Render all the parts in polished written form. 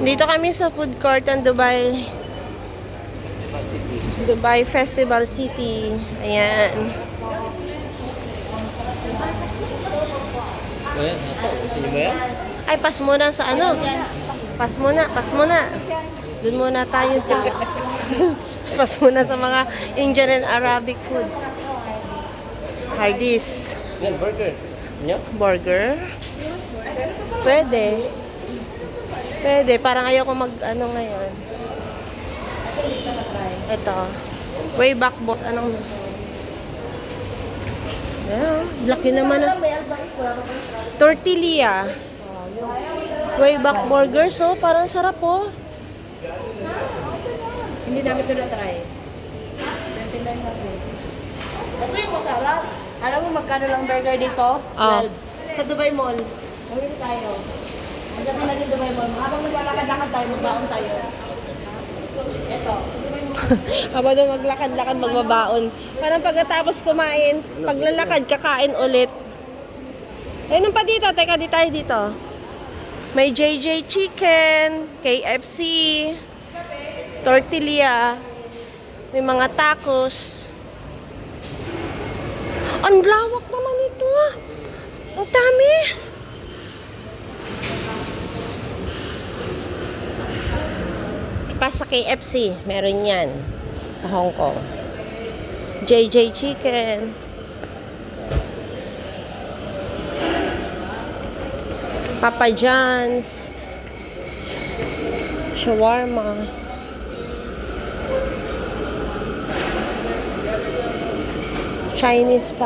Dito kami sa food court ng Dubai Festival City. Ayan. Ay, pas muna sa ano? Pas muna. Doon muna tayo sa pas muna sa mga Indian and Arabic foods. Hardee's. Burger. Burger? Pwede. Pwede. Parang ayaw ko mag-ano ngayon. Ito. Way back boss. Anong... Yeah, laki naman. Tortilla. Way back burger. So, parang sarap po. Hindi namin ito na-try. 29 na po. Ito yung masarap. Alam mo magkano lang burger dito? 12. Sa Dubai Mall. Gawin tayo. Andiyan na natin Dubai Mall. Habang maglalakad-lakad tayo, magbaon tayo. Ito, sa Dubai Mall. Habang doon maglakad-lakad, magbabaon. Parang pagkatapos kumain, paglalakad, kakain ulit. Ayun pa dito. Teka, di tayo dito. May JJ Chicken, KFC, tortilla, may mga tacos. Ang lawak naman ito ah. Ang dami. Pa sa KFC, meron yan. Sa Hong Kong. JJ Chicken. Papa John's. Shawarma. Chinese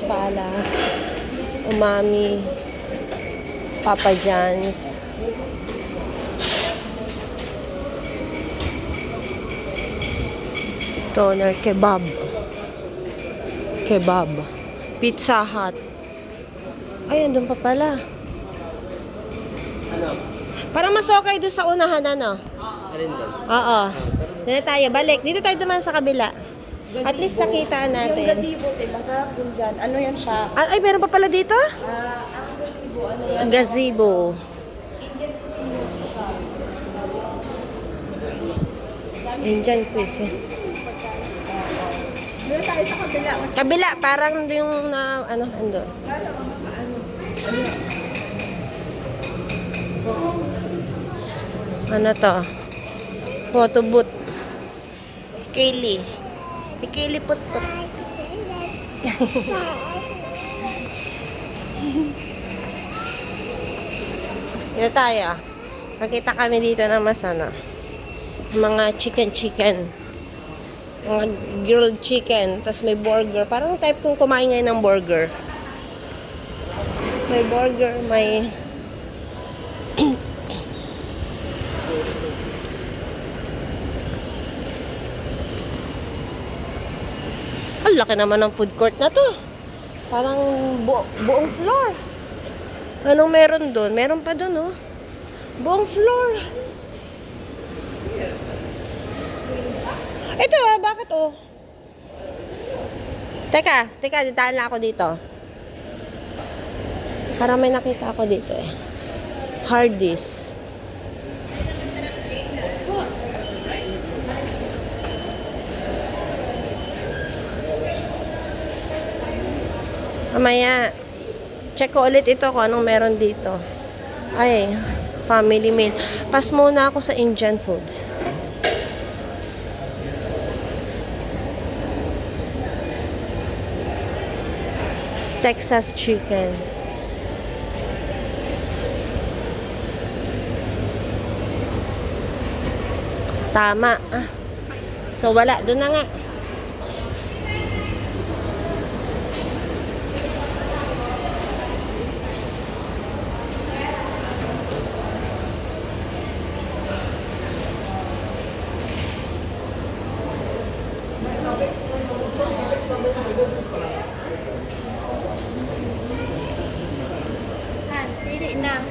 Palace, Umami, Papa John's. Toner, kebab, Pizza Hut. Ay, andun pa pala. Parang mas okay doon sa unahan, ano? Alin doon? Oo. Dito tayo, balik. Dito tayo duman sa kabila. At least nakita Yung natin. gazebo, masarap din dyan. Ano yan siya? Ay, meron pa pala dito? Ang gazebo, ano yan? Gazebo. Indian quiz eh. Meron tayo sa kabila. Mas Kabila, parang yung na, ano, ando. Ano to? Photo booth. Kaylee. Kaylee put-put. Dito tayo. Nakita kami dito na masana. Mga chicken. Mga grilled chicken. Tapos may burger. Parang type kong kumain ngayon ng burger. May burger, may... Ang laki naman ng food court na to. Parang buong floor. Anong meron doon? Meron pa doon, oh. Buong floor. Ito, bakit, oh? Teka, ditaan lang ako dito. Parang may nakita ako dito, eh. Hardee's. Mamaya, check ko ulit ito kung anong meron dito. Ay, family meal. Pas muna ako sa Indian foods. Texas chicken. Tama. So, wala. Doon na nga.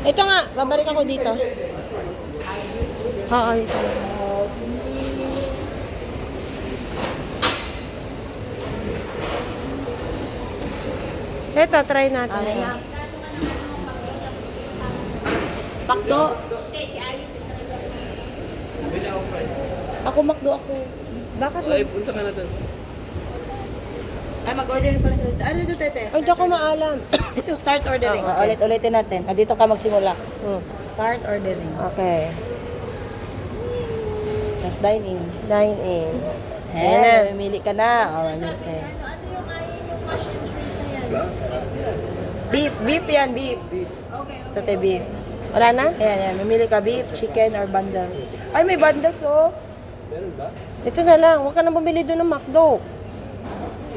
Ito nga, babalik ako dito. Oo, dito. Ito, try natin. Alay Ito. na. Pakdo. Ako makdo ako. Bakit? Ay, punta ka na doon. Ay, mag-order pala sila. Ano ito, Tete? Ay, di ako maalam. Ito, start ordering. Okay. Ulit-ulitin natin. Dito ka magsimula. Hmm. Start ordering. Okay. Tapos dine in. Dine in. Ayan na. na. Mamili ka na. O, mamili ka. Beef. Beef yan, beef. Tete, beef. Wala na? Ayan, ayan. Mamili ka beef, chicken, or bundles. Ay, may bundles, oh. Ito na lang. Huwag ka na bumili doon ng McDo.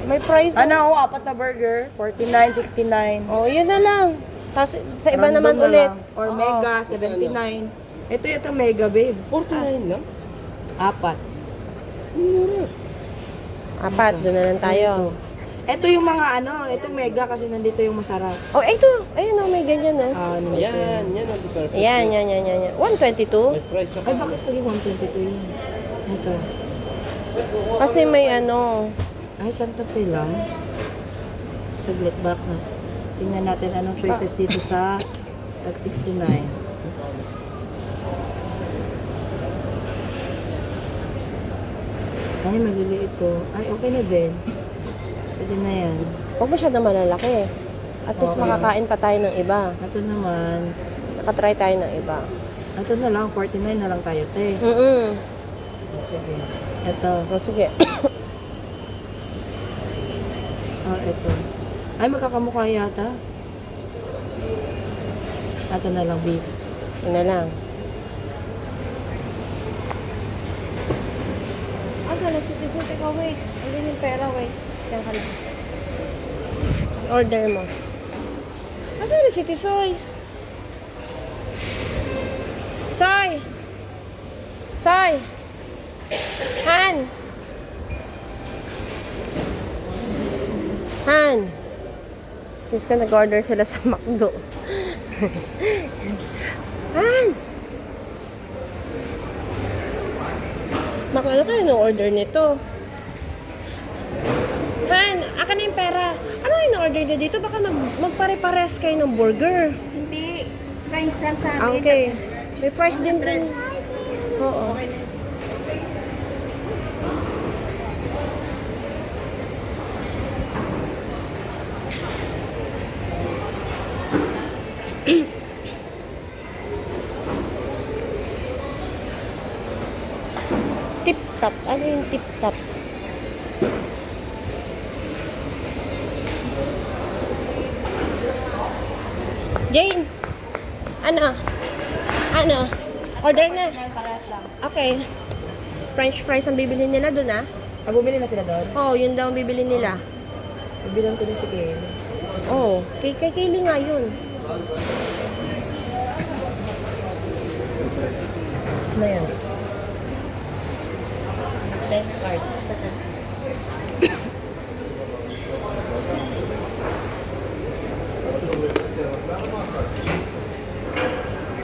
May price. Ano, 4 na burger. 49, 69. Oh, yun na lang. Tapos sa iba Random naman na ulit. lang. Or Oo. mega, 79. Ito yung mega, babe. 49 lang? 4. Apat, doon na lang tayo. Ito yung mga ano, itong mega kasi nandito yung masarap. Oh, ito. Ayun oh, may ganyan oh. Nandito Ayan, yan ang perfect. Ayan, yan, yan, yan, yan. 122. May price ako. Ay, bakit naging 122 yun? Ito. Kasi may ano. Ay, Santa Fe lang. Saglit back na. Tingnan natin anong choices dito sa tag 69. Ay, maliliit to. Ay, okay na din. Pwede na yan. Huwag masyado malalaki. At least Okay. makakain pa tayo ng iba. Ito naman. Nakatry tayo ng iba. Ito na lang, 49 na lang tayo, te. Sige. Ito. O, sige. Ito. Ay, magkakamukha yata. Ito na lang, beef. Yun na lang. Asa na, suti-suti ka, wait. Hindi yung pera, wait. Diyan ka lang. Order mo. Asa na si Tisoy? Soy! Soy! Han! Han! Just ka nag-order sila sa McDo. Han! Ano kayo nung order nito? Han, akin na yung pera. Ano yung order nyo dito? Baka magpare-pares kayo ng burger. Hindi. Price lang sa Ah, okay. May price din din. Oo. Tip-top. Ano yung tip-top? Jane! Ano? Ano? Order na. Paras lang. Okay. French fries ang bibili nila doon, ah? Bumili na sila doon. Oo, yun daw ang bibili nila. Bibilang ko din si Kaylee. Oo. Kay Kaylee nga yun. Ano yan? Thank card.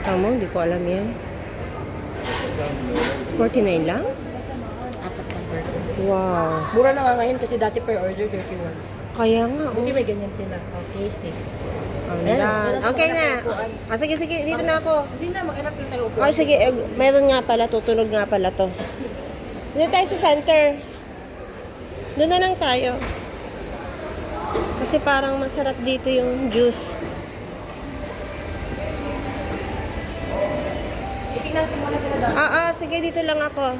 Tama, hindi ko alam yan. 49 lang? Apat na burger. Wow. Mura na nga ngayon kasi dati per order 31. Kaya nga. Hindi may ganyan sila. Okay, 6. Ayan. Okay na. Ah, sige, sige. Dito na ako. Hindi na, mag-hanap lang tayo upo. Oh, sige. Meron nga pala. Tutunog nga pala to. Dito tayo sa center. Doon na lang tayo. Kasi parang masarap dito yung juice. Itingnan ko muna sila doon. Sige. Dito lang ako.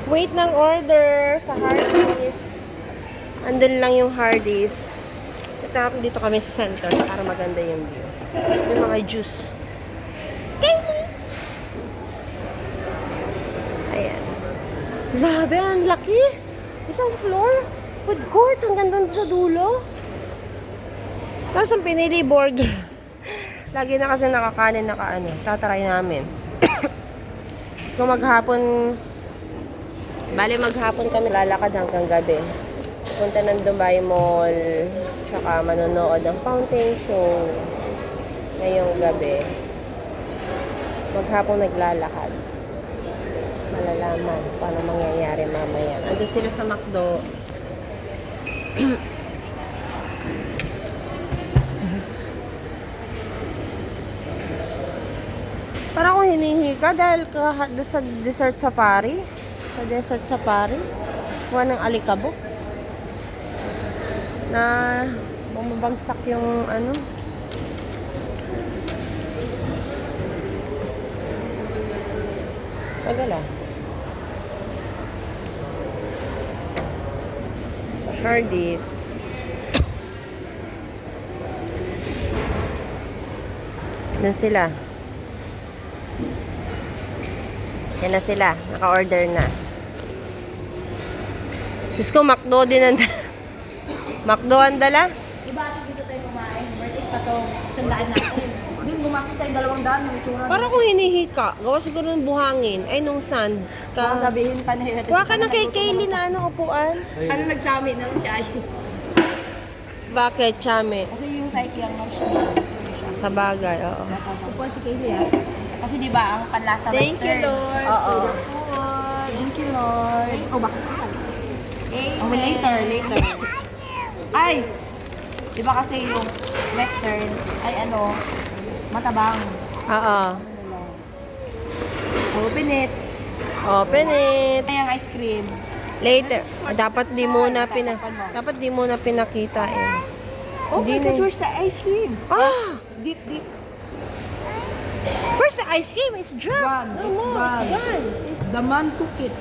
Wait ng order sa Hardee's. Andun lang yung Hardee's. Dito kami sa center para maganda yung view. Yung mga juice. Kaylee! Ayan. Grabe, ang laki. Isang floor. Food court hanggang doon sa dulo. Tapos ang pinili burger. Lagi na kasi nakakanin tatry namin. Tapos kung maghapon, maghapon kami lalakad hanggang gabi. Punta ng Dubai Mall, tsaka manonood ng fountain show ngayong gabi. Maghapong naglalakad. Malalaman kung ano mangyayari mamaya. Ando sila sa McDo. Para akong hinihika dahil doon sa desert safari. Sa desert safari. Kuha ng alikabok. Na bumabagsak yung ano. Tagal ah. Sa Hardee's. Doon sila. Yan na sila. Naka-order na. Diyos ko, McDo din ang dala. McDo ang dala? Diba ate dito tayo kumain? Worth it pa to. 100 natin. Doon gumastos sa'yo 200 ng itsura. Parang kung hinihika. Gawa siguro ng buhangin. Ay, nung sands. Baka sabihin pa na yun. Kuha ka ng kay Kaylee na ano, upuan. Ano nag-chami na lang si Ayi? Bakit, Chame? Kasi yung psyche ang mag siya. Sa bagay, oo. Upuan si Kaylee ah. Kasi di ba ang panlasa Thank you, western. Lord, Oo. for the food. Thank you, Lord. Oh, bakit? Oh, later. Ay! Di ba kasi yung western ay ano, matabang. Oo. Open it. Open it. Ay, ang ice cream. Later. Dapat di mo na pinakita eh. Oh Hindi my na God, yun. where's the ice cream? Ah! Deep. Where's the ice cream? It's dropped. Gone. No It's more. gone. It's gone. The man took it.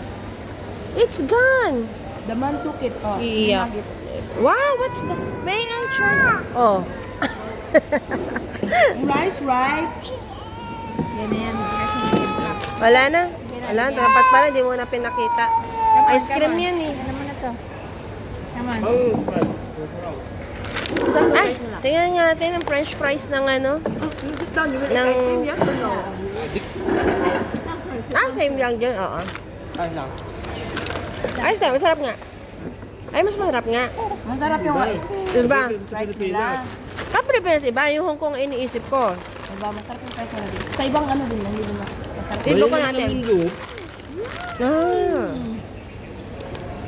It's gone. The man took it. Oh, Iiyak. nuggets. Wow, what's that? May I try? Oh. Rice, right? Yan. Wala na. Wala. Dapat pala, di mo na pinakita. Ice cream yan eh. Ano mo na to? Come on. Ay, tingnan nga natin ang french fries ng ano. Sit down. You will Nang- ice cream, yes or no? Ah, same lang dyan. Oo. Ay lang. Ayos na, masarap nga. Ay, mas masarap nga. Masarap yung Diba? rice nila. Pilipinas iba, yung Hong Kong ang iniisip ko. Diba, masarap yung rice nila din. Sa ibang ano din, hindi din masarap. Iba ko natin. Ah.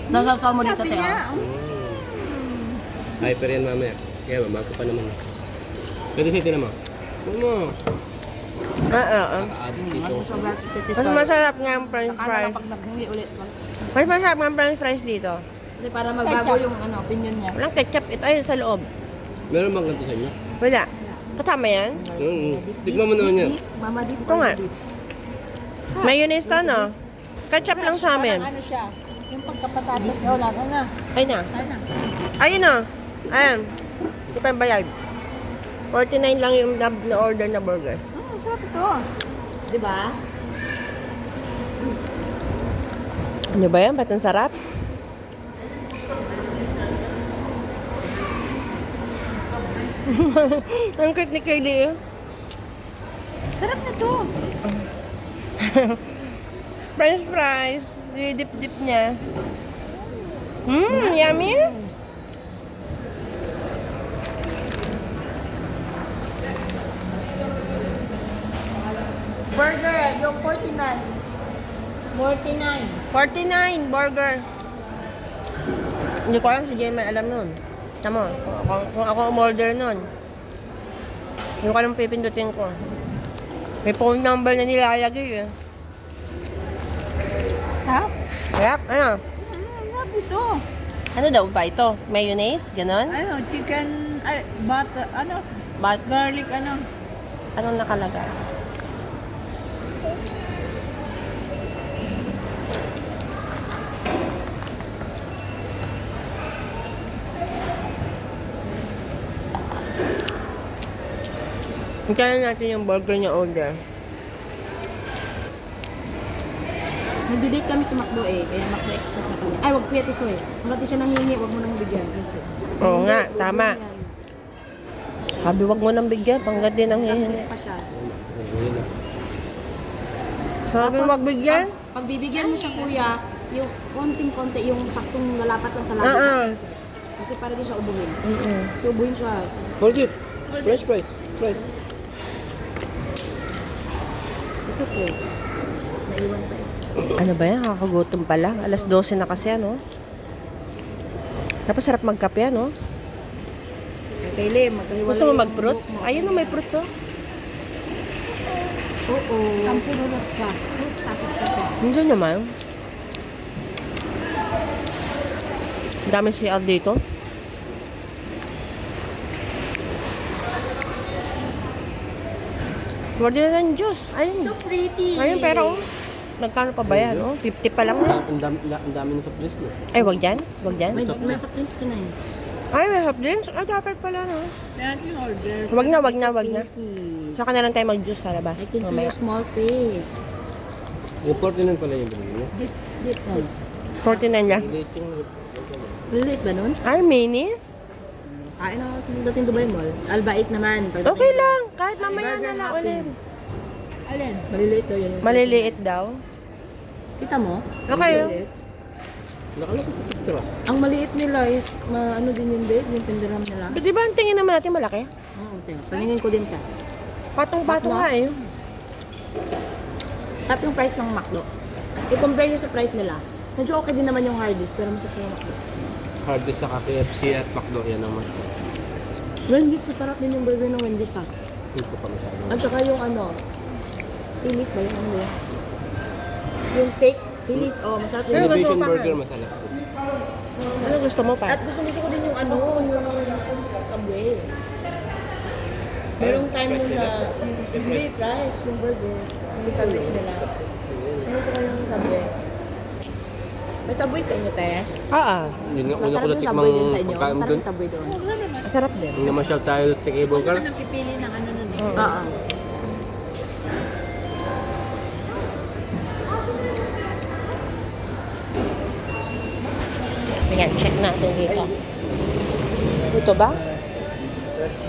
Nasasaw mo dito, Teo. Hyper yan mamaya. Kaya mamasa pa naman. Pwede sa'yo naman. Ano? Add dito. Mas masarap nga ang french Ano fries. pag naghingi ulit? Mas masarap nga ang french fries dito. Kasi para magbago yung ano, opinion niya. Walang ketchup. Ito ayun sa loob. Meron bang ganito sa inyo? Wala. Kasama yan? Tignan mo naman yan. Mama dip. Ito nga. Mayonnaise to, no? Ketchup lang sa amin. Ano siya? Yung pagkapatatas niya, wala na. Ayun na. Ayun na. Ayun. Ito pa yung bayad. 49 lang yung na-order na burger. Sarap ito. Diba? Ano ba yan? Ba't ang sarap? Ang cute ni Kaylee eh. Sarap na to. French fries. Dip-dip niya. Yummy. Burger, yung 49. 49. 49 burger. Hindi ko alam si Jay alam nun. Tama, kung ako umorder nun. Hindi ko alam pipindutin ko. May phone number na nilalagay eh. Ha? Kaya, ano? Sarap ito. Ano daw ba ito? Mayonnaise? Ganon? Ano, chicken, ay, butter, ano, But, garlic, ano. anong nakalagay? Hintayin natin yung burger niya order. Nagdi-date kami sa McDo eh, kaya McDo expert na kami. Ay, wag kuya Tisoy. Hanggat di siya nanghingi, wag mo nang bigyan. Oo nga, tama. Sabi wag mo nang bigyan, panggat din ang hihingi. Nanghingi pa siya. Sabi wag bigyan? Pag bibigyan mo siya kuya, yung konting-konti, yung saktong nalapat lang sa labi. Kasi para di siya ubuhin. So, ubuhin siya. Hold it. French fries. Fries. Kasi soup eh. Naiwan pa eh. Ano ba yan? Kakagutom pala. Alas 12 na kasi, ano? Tapos sarap magkape, ano? Kay magkahiwalay. Gusto mo mag-fruits? Ayun na, may fruits, oh. Oo. Kampulunod ka. Tapos ka. Hindi naman. Ang dami CR dito. Order na ng juice. Ayun. So pretty. Ayun, pero oh. Nagkano pa ba yan? Oh? 50 pa lang. Ang dami na sa place, no? Ay, wag dyan. Wag dyan. May soft drinks ka na eh. Ay, may hot drinks. Ay, dapat pala, no? Kaya yung order. Wag na, wag na, wag na. Saka na lang tayo mag-juice sa labas. I can see Mamaya. your small face. Yung 49 pala yung binili mo. Dito. 49 lang. Late yung... Lilit ba nun? Ay, mini? Kain ako kung dating Dubai Mall. Albait naman. Okay lang. Kahit mamaya na lang ulit. Alin? Maliliit daw yun. Maliliit daw. Kita mo? Okay, oh. Maliliit. Nakala ko sa picture. Ang maliit nila is, ano din yung babe, yung pindaram nila. Di ba ang tingin naman natin malaki? Oo, tingnan. Paningin ko din ka. Patong-patong Bakla? nga eh. Sarap yung price ng McDo. I-compare nyo sa price nila. Medyo okay din naman yung Hardee's, pero masarap yung McDo. Hardest sa KFC at McDo, yan naman. Wendy's, masarap din yung burger ng Wendy's ha. Hindi ko pa masyado. At saka yung ano, Phillies ba yun? Ano yun? Yung steak, Phillies, oh, masarap din. Pero gusto Innovation mo pa burger, nga. masarap. Ano gusto mo pa? At gusto ko din yung ano, yung Subway. Merong time mo na, hindi price, yung burger, yung sandwich nila. Gusto ko yung Subway. May Subway sa inyo, te? Oo. Yun nga, una Masarap ko yung natikmang Subway din sa inyo. pagkain Masarap doon. yung Subway doon. Masarap din. Nung namasyal tayo sa cable car, Pipili ng ano nun eh. Oo. Oo. Ayan, check natin dito. Ito ba?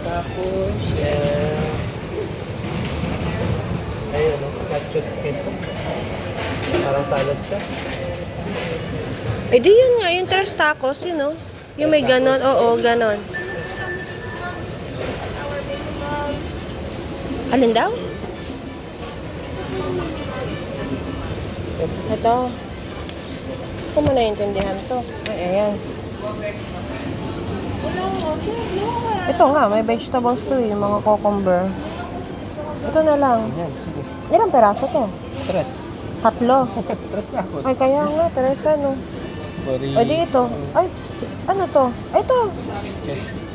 tapos, ayun, no? Nachos ketchup. Parang salad siya. Eh di yun nga, yung tres tacos, yun no? Yung may ganon, oo, ganon. Alin daw? Ito. Kung mo naiintindihan to. Ay, ayan. Ito nga, may vegetables to eh, mga cucumber. Ito na lang. Ayan, sige. Ilang peraso to? 3. 3. 3 tacos. Ay, kaya nga, tres ano. Sorry. O di ito. Ay, ano to? Ay, ito.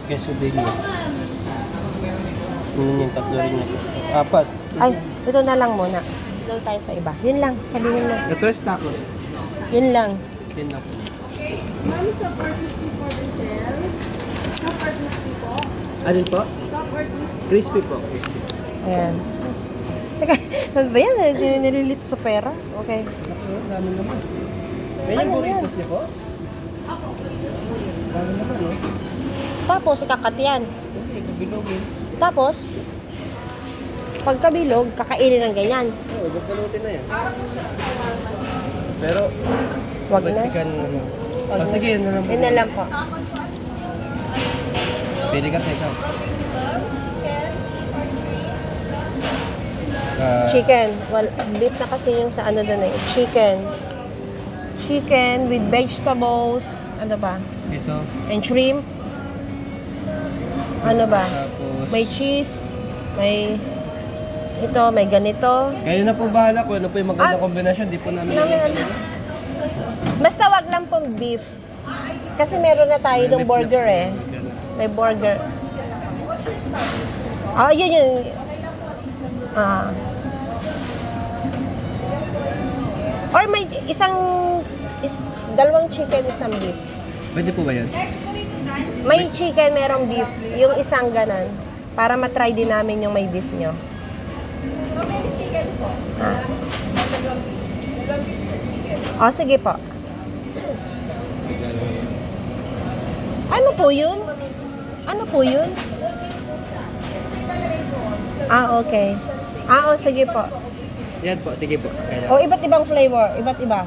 Queso din yun. Yun yung tatlo rin niya. 4. Ay, ito na lang muna. Doon tayo sa iba. Yun lang, sabihin mo. The 3 tacos. Yun lang. Yun lang po. Ano po? Crispy po. Crispy. Ayan. Teka, ano ba yan? Nililito sa pera? Okay. Dami naman. May Ano burritos niyo po? Dami naman, no? Tapos, ikakat yan. Hindi, kabilogin. Tapos, pagkabilog, kakainin ng ganyan. Oo, babalutin na yan. Pero, Wag na. Mexican ano. Ah, sige, yun na lang po. Yun na lang po. Pili ka, teka. Chicken. Well, beef na kasi yung sa ano doon eh. Chicken. Chicken with vegetables. Ano ba? Ito. And shrimp. Ano ba? Tapos, May cheese. May ito, may ganito. kayo na po bahala kung ano po yung magandang Ah. kombinasyon. Di po namin Basta wag lang pong beef. Kasi meron na tayo ng burger eh. May burger. Ah, yun yun. Ah. Or may dalawang chicken, isang beef. Pwede po ba yun? May chicken, merong beef. Yung isang ganan. Para matry din namin yung may beef nyo. Ah. Oh, sige po. Ano po yun? Ano po yun? Ah, okay. Ah, oh, sige po. Yan po, sige po. Kaya, O, iba't ibang flavor. Iba't iba.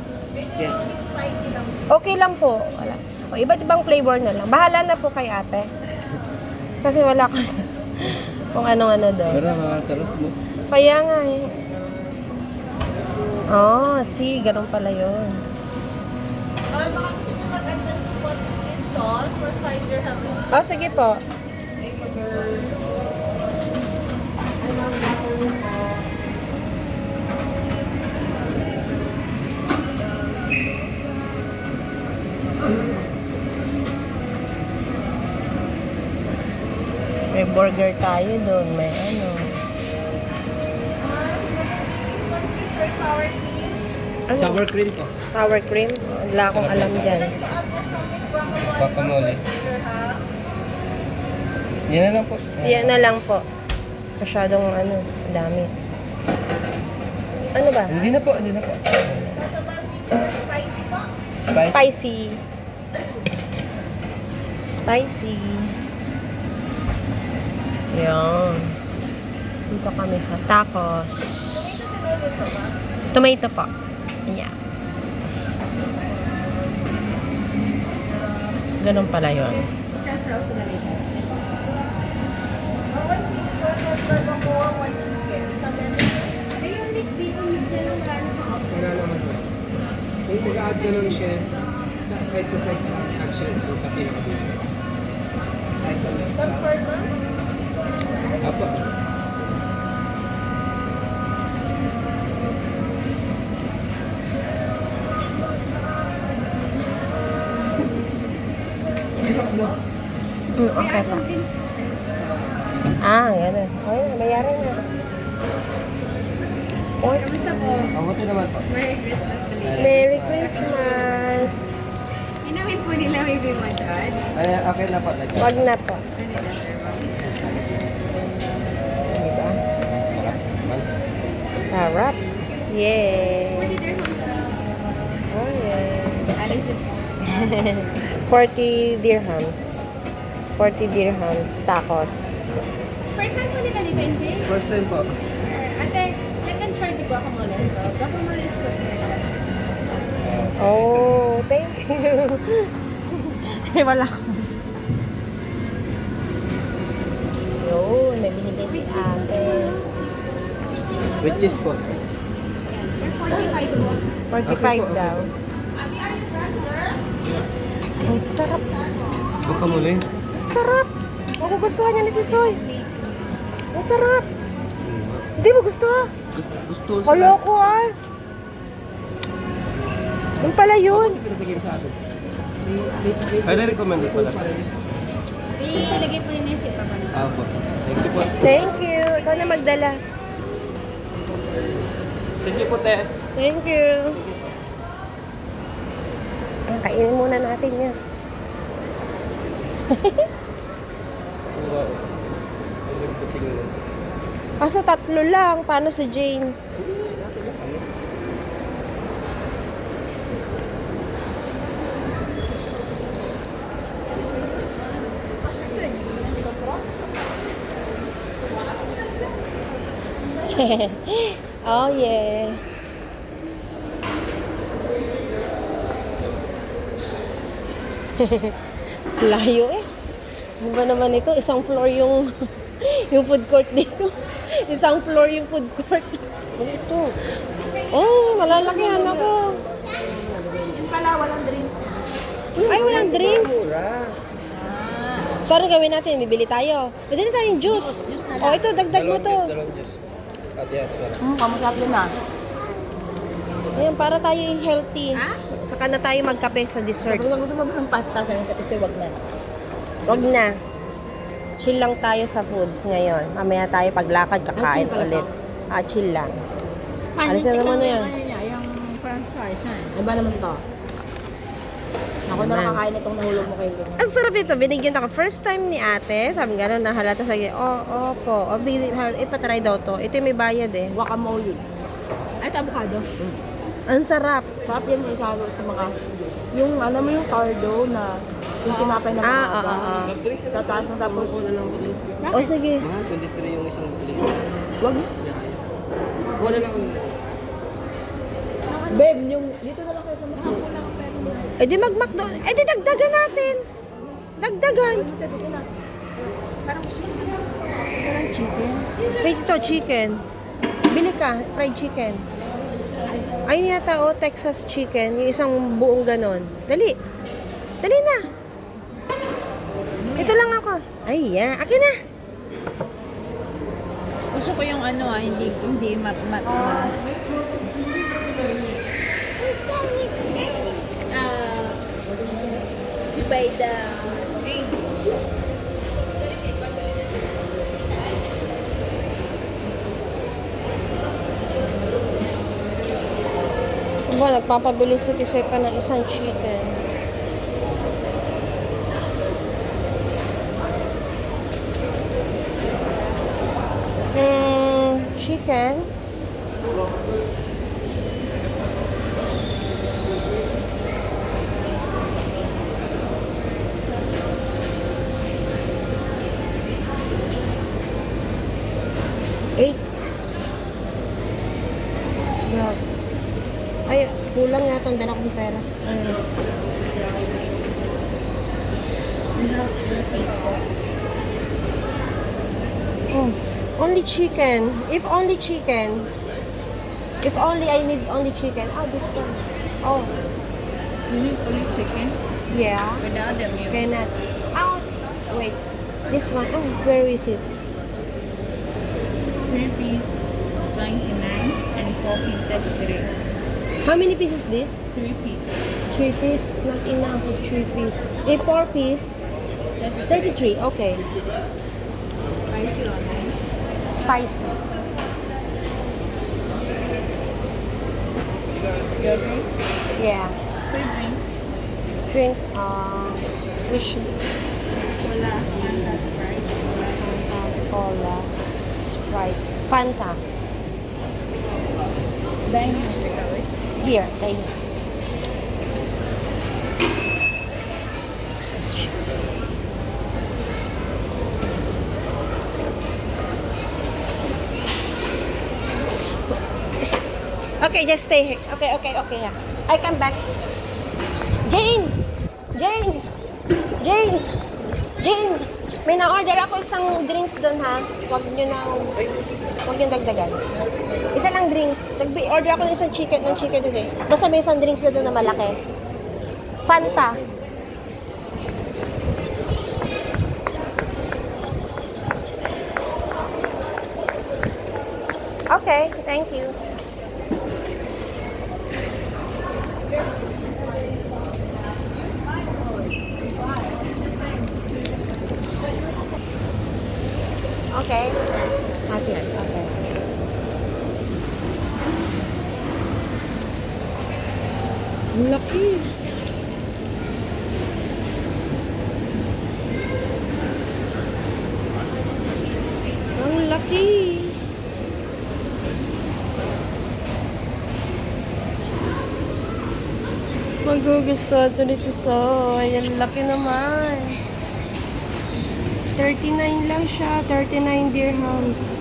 yan. Okay lang po. Wala. O, iba't ibang flavor na lang. Bahala na po kay ate. Kasi wala ka kung ano-ano doon. Pero makasarap mo. Kaya nga eh. Oh, see, ganun pala yun. Oh, sige po. May burger tayo doon, may ano. Ano? Sour cream po. Sour cream? Wala akong alam dyan. Guacamole. Yan na lang po. Yan na lang po. Masyadong ano, dami. Ano ba? Hindi na po. Spicy. Spicy. Yan. Dito kami sa tacos. Tomato po. Yeah. Ganun pala yun. Yung mix dito, mix na lang gano'n siya. Wala naman po. Kung mag-add ka ng chef, sa side action doon sa pinakabulo. Kahit sa next part. Apo. Okay pa. Ah, gano'n. Okay na, mayari na. Oy, Kamusta po? Mabuti naman po. Merry Christmas ulit. Merry Christmas! Inumin po nila maybe madad. Ay, okay na po. Wag na po. Ano nila, sir? Diba? Sarap. Yay! 40 dirhams lang. Oh, yeah. Alis din po. 40 dirhams. 40 dirhams. Tacos. First time po nila dito in Greece? First time po. Ate, let them try the guacamole as well. Guacamole is good. Oh, thank you. Wala ko. Yun, may binili si With cheese sauce ate. po. With cheese po. Yan, sir. 45 po. 45 daw. Ang sarap. Guacamole. Sarap. Magugustuhan niya ni Tisoy. Ang sarap. Hindi mo gusto ah. Gusto Kala ko ah. Yung pala yun. Pinapigyan sa atin. Ay, na-recommend ko pala. Ilagay po nila yung sipa pa. Apo. Thank you po. Thank you. Ikaw na magdala. Thank you po, te. Thank you. Kainin muna natin yan. Wow. Kaso tatlo lang. Paano si Jane? Oh yeah. Layo eh. Ano ba naman ito? Isang floor yung yung food court dito. Isang floor yung food court. Ito. Oh, nalalakihan ako. Yun pala, walang drinks. Ay, walang drinks. So, ano gawin natin? Bibili tayo. Pwede na tayong juice. Oh, ito, dagdag mo to. Dalawang juice. At yan, ito. Kamusap yun na. Ayan, para tayo healthy. Saka na tayo magkape sa dessert. Sabi ko, gusto mo ba ng pasta? Sabi ko, sir, wag na. Wag na. Chill lang tayo sa foods ngayon. Mamaya tayo paglakad, kakain chill pala ulit. Ah, chill lang. Alis na naman na yan. Yung french fries na. Ano ba naman to? Ako na nakakain itong nahulog mo kayo. Ang sarap ito. Binigyan ako. First time ni ate. Sabi nga na halata sa opo. Ipatry daw to. Ito yung may bayad eh. Guacamole. Ay, ito avocado. Ang sarap. Sarap yan yung sa mga... Yung, ano mo yung sourdough na... Yung tinapay na Ah, mahaba. Tataas mo tapos... O sige. Mahal, 23 yung isang bukli. Wag. Kuha na lang ako. Babe, yung... Dito na lang kayo sa mga... Eh di mag-McDo. Eh di dagdagan natin. Dagdagan. Parang gusto ko na chicken. Wait, ito, chicken. Bili ka, fried chicken. Ayun yata, oh, Texas chicken. Yung isang buong ganon. Dali. Dali na. Ito lang ako. Ay, yeah. Akin na. Gusto ko yung ano hindi mat. You buy the drinks. Ba, nagpapabili si Tisoy pa ng isang chicken. Chicken. Eight. 12. Ay, kulang yata ang dala kong pera. Oh, only chicken. If only chicken. If only I need only chicken. Oh, this one. Oh, You need only chicken yeah. without the milk. Cannot. Oh, wait. This one. Oh, where is it? 3 piece 29 and 4 piece 33. How many pieces this? 3 piece 3 piece. Not enough with 3 piece. If 4 piece, 33. Okay. spicy onion. Spicy. Your drink? Yeah. Free drink. Drink. Which Cola, Fanta, Sprite. Cola, Sprite, Fanta. Dining takeaway. Here, tayo. Okay, just stay here. Okay. Yeah. I come back. Jane! May na-order ako isang drinks doon, ha? Huwag nyo dagdagan. Isa lang drinks. Order ako ng isang chicken doon eh. Basta may isang drinks na doon na malaki. Fanta. Okay, thank you. Okay. Ate yan. Okay. Ang laki. Ang laki. Magugustuhan to nito so. Ang laki naman. 39 lang siya. 39 dirhams.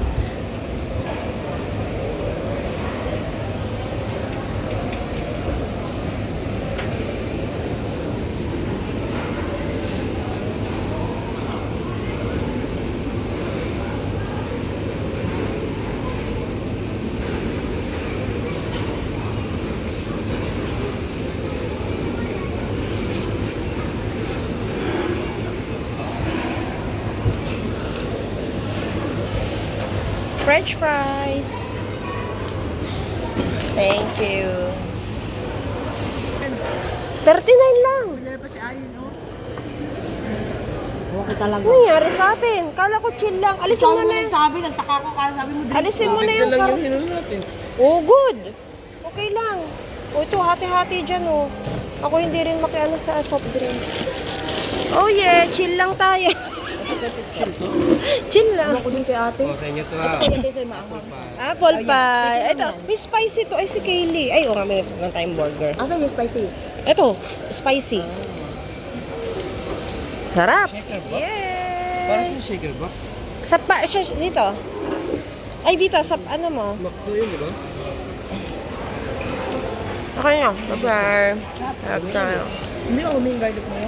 French fries. Thank you. 39 lang. Wala pa si Ayin, oh. Okay talaga. Ano nangyari sa atin? Kala ko chill lang. Alisin mo na. Sabi, nagtaka ko kaya sabi mo drinks. Alisin mo na yung karot. natin. Oh, good. Okay lang. O ito, hati-hati dyan, oh. Ako hindi rin makiano sa soft drinks. Oh yeah, chill lang tayo. Chill lang. Ako din kay ate. O, sa inyo to ha. Ito sa'yo maanghang. Apple pie. Ito, may spicy to. Ay, si Kaylee. Ay, nga, may tayong burger. Asan yung spicy? Ito, spicy. Sarap. Shaker box? Yay! Parang sa shaker box. Sa dito. Ay, dito. Sa ano mo? Makdo yun, di ba? Okay na. Bye-bye. Sarap tayo. Hindi ko huming garlic mo yan.